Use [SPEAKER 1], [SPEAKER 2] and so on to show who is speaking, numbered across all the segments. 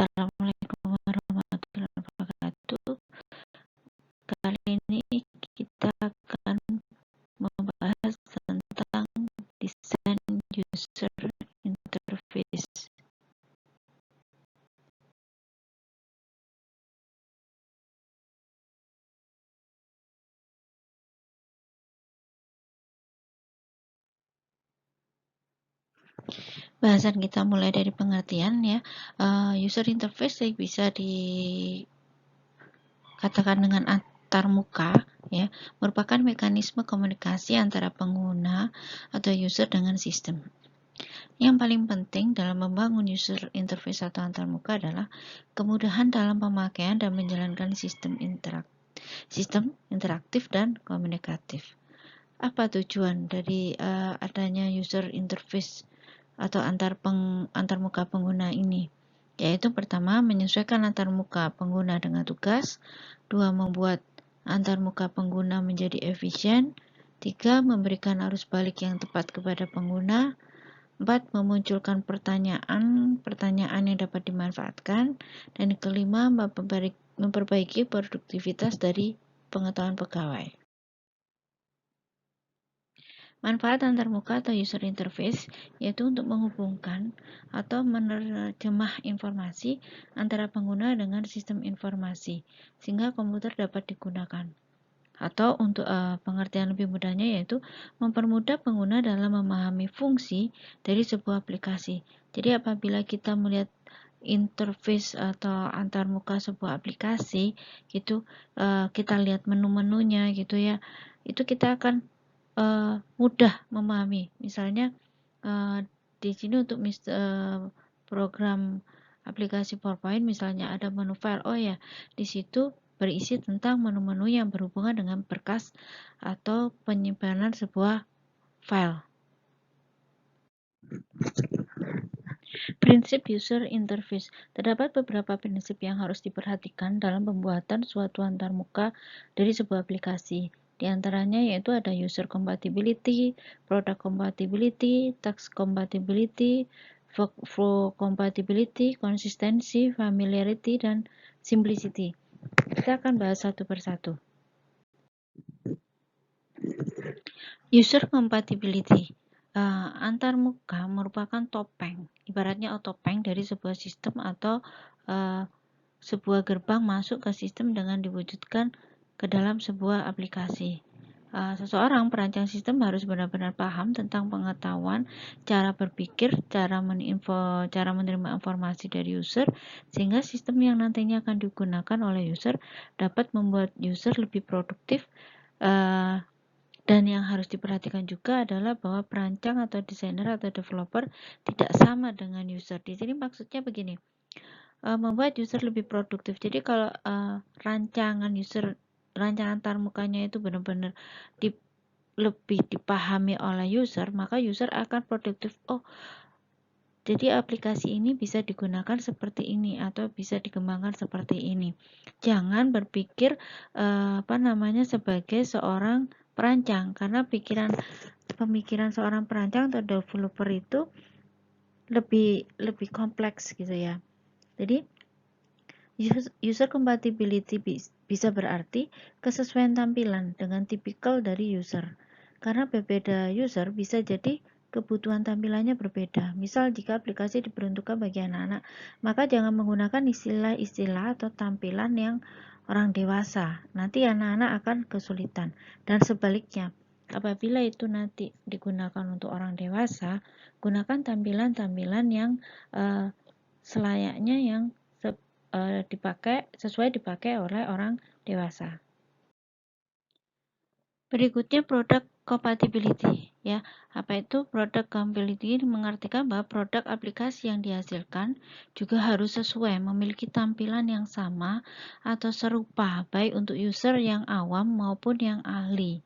[SPEAKER 1] Assalamualaikum warahmatullahi wabarakatuh. Kali ini kita akan membahas tentang desain user interface. Bahasan kita mulai dari pengertian ya. User interface bisa dikatakan dengan antarmuka ya, merupakan mekanisme komunikasi antara pengguna atau user dengan sistem. Yang paling penting dalam membangun user interface atau antarmuka adalah kemudahan dalam pemakaian dan menjalankan sistem interaktif dan komunikatif. Apa tujuan dari adanya user interface atau antarmuka pengguna ini? Yaitu pertama, menyesuaikan antarmuka pengguna dengan tugas. 2. Membuat antarmuka pengguna menjadi efisien. 3. Memberikan arus balik yang tepat kepada pengguna. 4. Memunculkan pertanyaan yang dapat dimanfaatkan. Dan kelima, memperbaiki produktivitas dari pengetahuan pegawai. Manfaat antarmuka atau user interface yaitu untuk menghubungkan atau menerjemah informasi antara pengguna dengan sistem informasi sehingga komputer dapat digunakan. Atau untuk pengertian lebih mudahnya yaitu mempermudah pengguna dalam memahami fungsi dari sebuah aplikasi. Jadi apabila kita melihat interface atau antarmuka sebuah aplikasi gitu, kita lihat menu-menunya gitu ya, itu kita akan mudah memahami. Misalnya di sini untuk program aplikasi PowerPoint misalnya ada menu file. Oh ya, di situ berisi tentang menu-menu yang berhubungan dengan berkas atau penyimpanan sebuah file. Prinsip user interface. Terdapat beberapa prinsip yang harus diperhatikan dalam pembuatan suatu antarmuka dari sebuah aplikasi. Di antaranya yaitu ada user compatibility, product compatibility, task compatibility, workflow compatibility, konsistensi, familiarity, dan simplicity. Kita akan bahas satu persatu. User compatibility. Antarmuka merupakan topeng, ibaratnya topeng dari sebuah sistem atau sebuah gerbang masuk ke sistem dengan diwujudkan ke dalam sebuah aplikasi. Seseorang perancang sistem harus benar-benar paham tentang pengetahuan, cara berpikir, cara menerima informasi dari user, sehingga sistem yang nantinya akan digunakan oleh user dapat membuat user lebih produktif. Dan yang harus diperhatikan juga adalah bahwa perancang atau desainer atau developer tidak sama dengan user. Di sini maksudnya begini, membuat user lebih produktif. Jadi kalau rancangan antarmukanya itu benar-benar lebih dipahami oleh user, maka user akan produktif. Oh, jadi aplikasi ini bisa digunakan seperti ini atau bisa dikembangkan seperti ini. Jangan berpikir sebagai seorang perancang, karena pemikiran seorang perancang atau developer itu lebih kompleks gitu ya. Jadi user compatibility bisa berarti kesesuaian tampilan dengan tipikal dari user. Karena berbeda user bisa jadi kebutuhan tampilannya berbeda. Misal jika aplikasi diperuntukkan bagi anak-anak, maka jangan menggunakan istilah-istilah atau tampilan yang orang dewasa. Nanti anak-anak akan kesulitan. Dan sebaliknya, apabila itu nanti digunakan untuk orang dewasa, gunakan tampilan-tampilan yang selayaknya yang dipakai oleh orang dewasa. Berikutnya product compatibility ya. Apa itu product compatibility? Mengartikan bahwa produk aplikasi yang dihasilkan juga harus sesuai, memiliki tampilan yang sama atau serupa baik untuk user yang awam maupun yang ahli.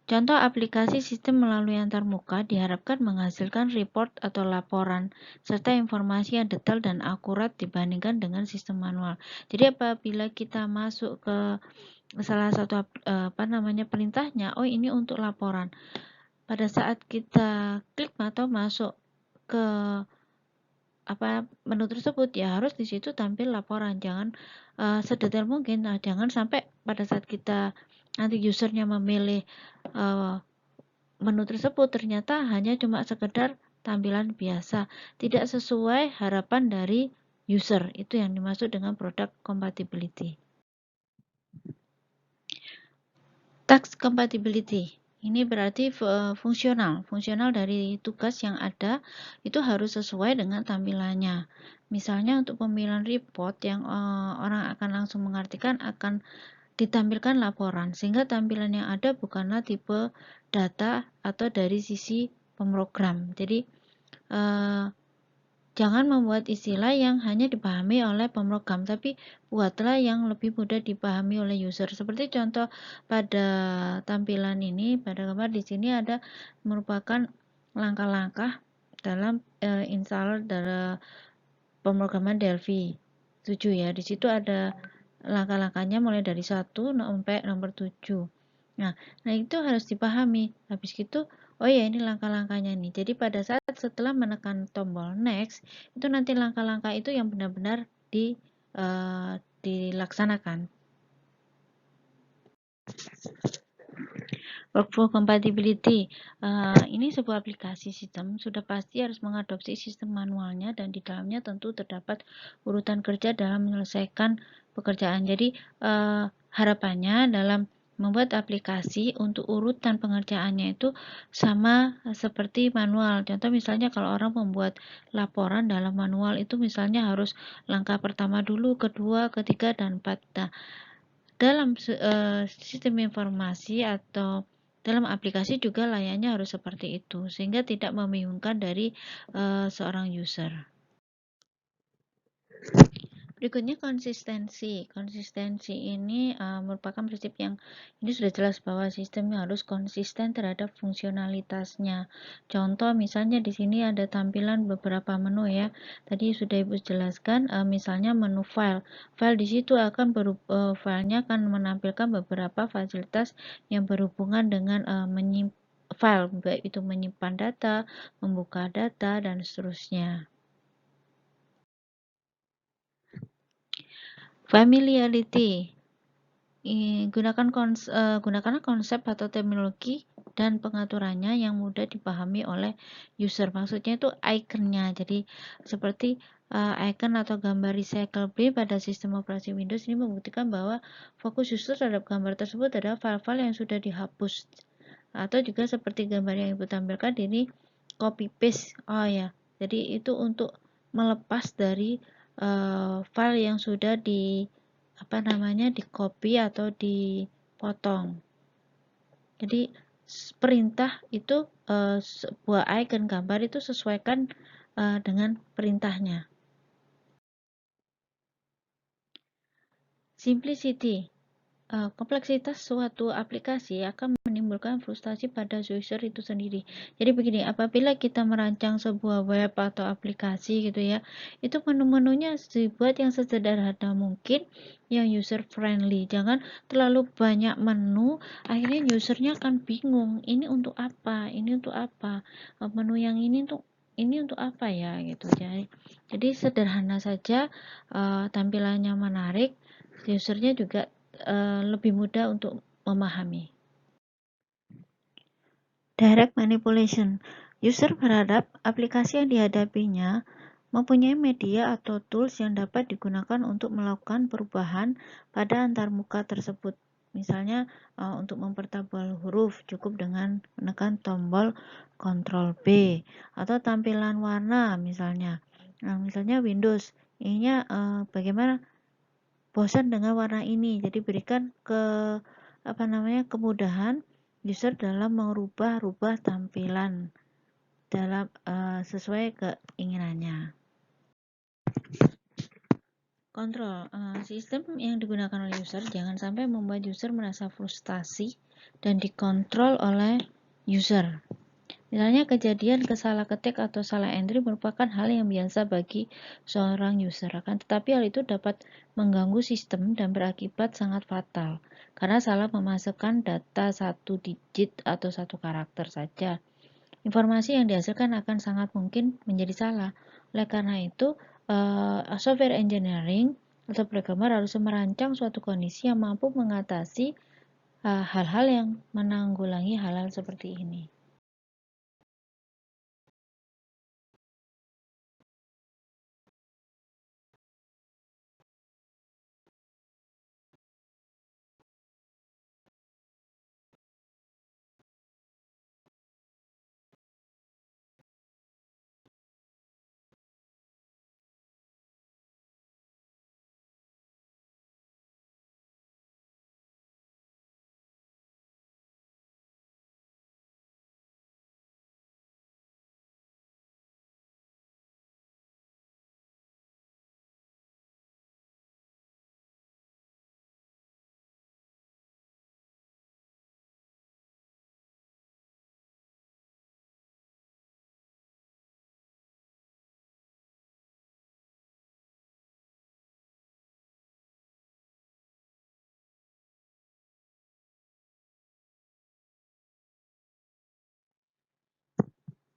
[SPEAKER 1] Contoh aplikasi sistem melalui antarmuka diharapkan menghasilkan report atau laporan serta informasi yang detail dan akurat dibandingkan dengan sistem manual. Jadi apabila kita masuk ke salah satu perintahnya, oh ini untuk laporan. Pada saat kita klik atau masuk ke menu tersebut, ya harus di situ tampil laporan. Jangan sedetail mungkin. Nah, jangan sampai pada saat kita nanti usernya memilih menu tersebut ternyata hanya cuma sekedar tampilan biasa, tidak sesuai harapan dari user. Itu yang dimaksud dengan product compatibility. Task compatibility. Ini berarti fungsional dari tugas yang ada itu harus sesuai dengan tampilannya. Misalnya untuk pemilihan report yang orang akan langsung mengartikan akan ditampilkan laporan, sehingga tampilan yang ada bukanlah tipe data atau dari sisi pemrogram. Jadi jangan membuat istilah yang hanya dipahami oleh pemrogram, tapi buatlah yang lebih mudah dipahami oleh user. Seperti contoh pada tampilan ini, pada gambar di sini ada merupakan langkah-langkah dalam installer dari pemrograman Delphi 7 ya. Di situ ada langkah-langkahnya mulai dari 1 sampai nomor 7. Nah itu harus dipahami. Habis itu, oh ya ini langkah-langkahnya nih. Jadi pada saat setelah menekan tombol next, itu nanti langkah-langkah itu yang benar-benar dilaksanakan. Workflow compatibility. Ini sebuah aplikasi sistem sudah pasti harus mengadopsi sistem manualnya, dan di dalamnya tentu terdapat urutan kerja dalam menyelesaikan pekerjaan. Jadi harapannya dalam membuat aplikasi untuk urutan pengerjaannya itu sama seperti manual. Contoh misalnya kalau orang membuat laporan dalam manual itu misalnya harus langkah pertama dulu, kedua, ketiga, dan 4. Nah, dalam sistem informasi atau dalam aplikasi juga layaknya harus seperti itu, sehingga tidak membingungkan dari seorang user. Berikutnya konsistensi. Konsistensi ini merupakan prinsip yang ini sudah jelas bahwa sistemnya harus konsisten terhadap fungsionalitasnya. Contoh misalnya di sini ada tampilan beberapa menu ya. Tadi sudah Ibu jelaskan, misalnya menu file. File di situ akan filenya akan menampilkan beberapa fasilitas yang berhubungan dengan file, baik itu menyimpan data, membuka data, dan seterusnya. Familiarity. Gunakanlah konsep atau terminologi dan pengaturannya yang mudah dipahami oleh user. Maksudnya itu ikonnya. Jadi seperti icon atau gambar recycle bin pada sistem operasi Windows ini membuktikan bahwa fokus user terhadap gambar tersebut adalah file-file yang sudah dihapus. Atau juga seperti gambar yang Ibu tampilkan ini copy paste. Oh ya, jadi itu untuk melepas dari file yang sudah di copy atau dipotong. Jadi perintah itu sebuah icon gambar itu sesuaikan dengan perintahnya. Simplicity. Kompleksitas suatu aplikasi akan menimbulkan frustasi pada user itu sendiri. Jadi begini, apabila kita merancang sebuah web atau aplikasi gitu ya, itu menu-menunya dibuat yang sesederhana mungkin, yang user friendly. Jangan terlalu banyak menu, akhirnya usernya akan bingung, ini untuk apa, ini untuk apa, menu yang ini untuk apa ya gitu. Jadi sederhana saja, tampilannya menarik, usernya juga lebih mudah untuk memahami. Direct manipulation. User berharap aplikasi yang dihadapinya mempunyai media atau tools yang dapat digunakan untuk melakukan perubahan pada antarmuka tersebut. Misalnya untuk mempertebal huruf cukup dengan menekan tombol Ctrl B, atau tampilan warna misalnya. Misalnya Windows, ininya bagaimana bosan dengan warna ini, jadi berikan kemudahan user dalam merubah-rubah tampilan dalam sesuai keinginannya. Kontrol. Sistem yang digunakan oleh user jangan sampai membuat user merasa frustasi dan dikontrol oleh user. Misalnya kejadian kesalah ketik atau salah entry merupakan hal yang biasa bagi seorang user, akan tetapi hal itu dapat mengganggu sistem dan berakibat sangat fatal karena salah memasukkan data satu digit atau satu karakter saja. informasi yang dihasilkan akan sangat mungkin menjadi salah. Oleh karena itu, software engineering atau programmer harus merancang suatu kondisi yang mampu mengatasi hal-hal yang menanggulangi hal-hal seperti ini.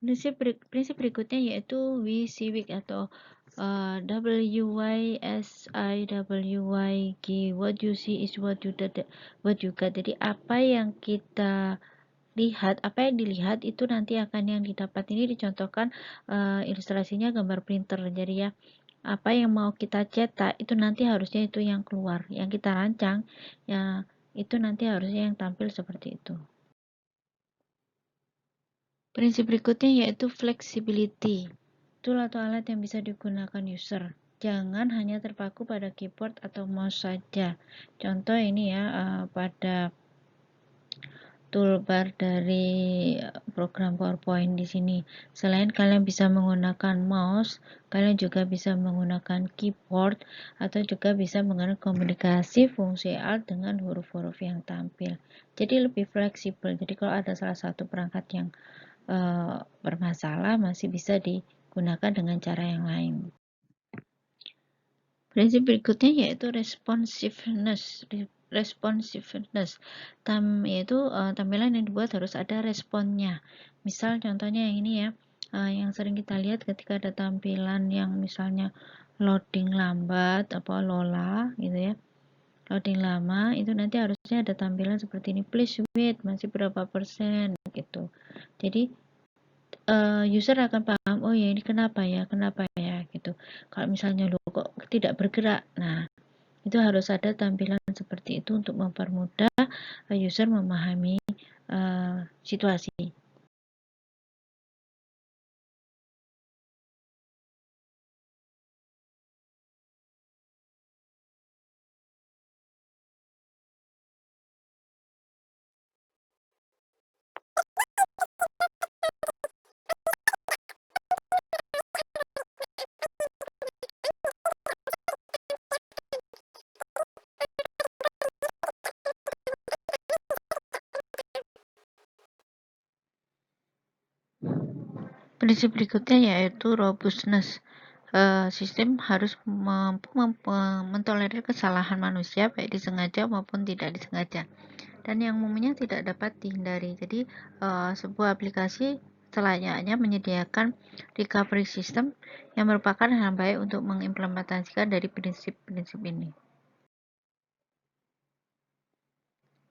[SPEAKER 1] Prinsip berikutnya yaitu WYSIWYG atau WYSIWYG, what you see is what you got. Jadi apa yang kita lihat, apa yang dilihat itu nanti akan yang didapat. Ini dicontohkan ilustrasinya gambar printer. Jadi ya, apa yang mau kita cetak itu nanti harusnya itu yang keluar, yang kita rancang ya itu nanti harusnya yang tampil seperti itu. Prinsip berikutnya yaitu flexibility. Tool atau alat yang bisa digunakan user. Jangan hanya terpaku pada keyboard atau mouse saja. Contoh ini ya, pada toolbar dari program PowerPoint di sini. Selain kalian bisa menggunakan mouse, kalian juga bisa menggunakan keyboard atau juga bisa menggunakan komunikasi fungsi alt dengan huruf-huruf yang tampil. Jadi lebih fleksibel. Jadi kalau ada salah satu perangkat yang bermasalah masih bisa digunakan dengan cara yang lain. Prinsip berikutnya yaitu responsiveness. Yaitu tampilan yang dibuat harus ada responnya. Misal contohnya yang ini ya, yang sering kita lihat ketika ada tampilan yang misalnya loading lambat, apa LOLA gitu ya, loading lama, itu nanti harusnya ada tampilan seperti ini, please wait, masih berapa persen gitu. Jadi user akan paham, oh ya ini kenapa ya gitu. Kalau misalnya lo kok tidak bergerak, nah itu harus ada tampilan seperti itu untuk mempermudah user memahami situasi. Prinsip berikutnya yaitu robustness. Sistem harus mampu mentolerir kesalahan manusia baik disengaja maupun tidak disengaja, dan yang umumnya tidak dapat dihindari. Jadi sebuah aplikasi selayaknya menyediakan recovery system yang merupakan hal baik untuk mengimplementasikan dari prinsip-prinsip ini.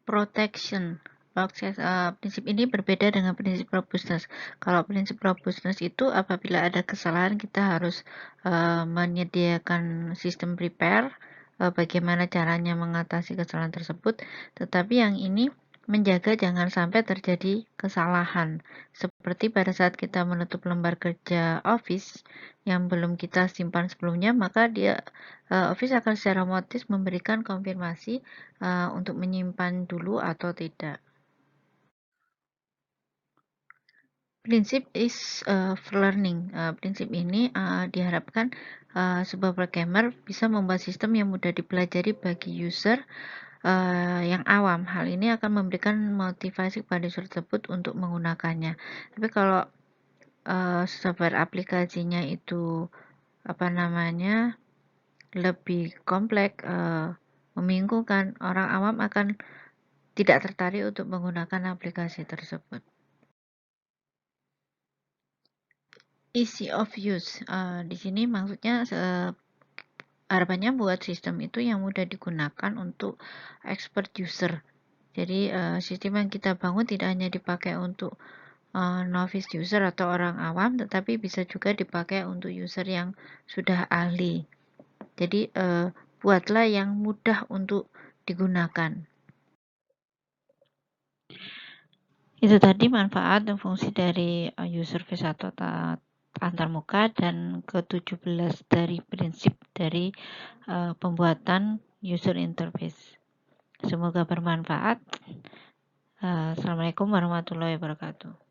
[SPEAKER 1] Protection. Prinsip ini berbeda dengan prinsip robustness. Kalau prinsip robustness itu apabila ada kesalahan kita harus menyediakan sistem prepare, bagaimana caranya mengatasi kesalahan tersebut. Tetapi yang ini menjaga jangan sampai terjadi kesalahan. Seperti pada saat kita menutup lembar kerja Office yang belum kita simpan sebelumnya, maka Office akan secara otomatis memberikan konfirmasi untuk menyimpan dulu atau tidak. Prinsip is for learning. Prinsip ini diharapkan sebuah programmer bisa membuat sistem yang mudah dipelajari bagi user yang awam. Hal ini akan memberikan motivasi kepada user tersebut untuk menggunakannya. Tapi kalau software aplikasinya itu lebih kompleks, membingungkan, orang awam akan tidak tertarik untuk menggunakan aplikasi tersebut. easy of use. Di sini maksudnya harapannya buat sistem itu yang mudah digunakan untuk expert user. Jadi sistem yang kita bangun tidak hanya dipakai untuk novice user atau orang awam, tetapi bisa juga dipakai untuk user yang sudah ahli. Jadi buatlah yang mudah untuk digunakan. Itu tadi manfaat dan fungsi dari user V1 antarmuka, dan ke-17 dari prinsip dari pembuatan user interface. Semoga bermanfaat. Assalamualaikum warahmatullahi wabarakatuh.